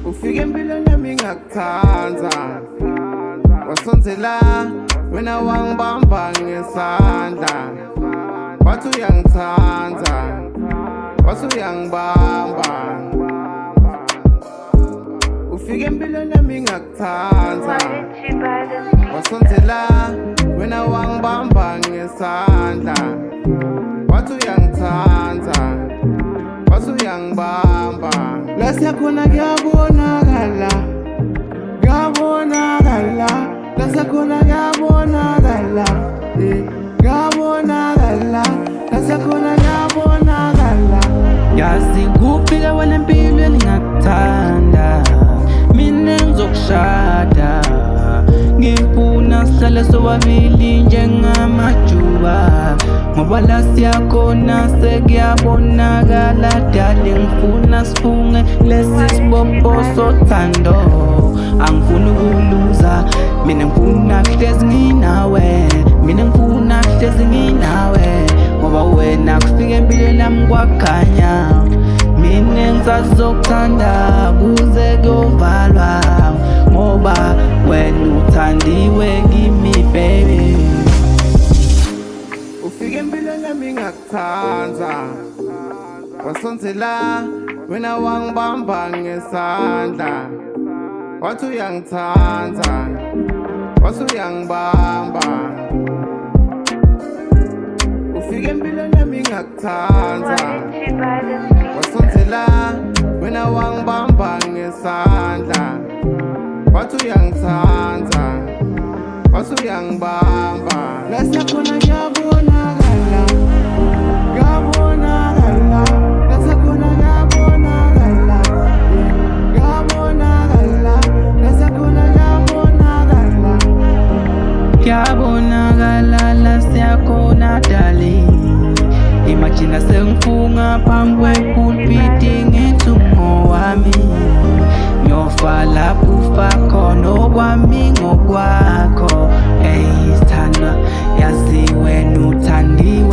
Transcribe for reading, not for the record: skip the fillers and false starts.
Ufike empilweni yami ngakuthanza, wasondzela wena wangibamba ngesandla, wathi uyangithanza, wathi uyangibamba. Ufike empilweni yami ngakuthanza, wasondzela wena wangibamba ngesandla, wathi uyangithanza, wathi uyangibamba. La siyakhona kuyabonakala, kuyabonakala, la siyakhona kuyabonakala, kuyabonakala, la siyakhona kuyabonakala. Yazi kufika wena empilweni ngakuthanda, mina ngizokushada, ngifuna sihlale sobabili njengamajuba, ngoba la siyakhona sekuyabonakala. Dale ngifuna sifunge lesi sibopho sothando, angifuni ukuluza, mina ngifuna kuhlezi nginawe, mina ngifuna kuhlezi nginawe, ngoba wena kufika empilweni yami kwakhanya. Mina ngisazokuthanda kuze kuyovalwa, ngoba wena uthandiwe kimi baby. Ufike empilweni yami ngakuthanza, wasondzela wena wangibamba ngesandla, wathi uyangithanza, wathi uyangibamba. Ufike empilweni yami ngakuthanza, wasondzela wena wangibamba ngesandla, wathi uyangithanza, wathi uyangibamba. La siyakhona kuyabonakala, kuyabonakala, la siyakhona kuyabonakala, kuyabonakala, la siyakhona kuyabonakala. Kuyabonakala la siyakhona darling, imagine sengifunga phambi kwepulpiti ngithi ungowami, ngiyofa lapho ufa khona okwami ngokwakho. Sithandwa yazi wena uthandiwe.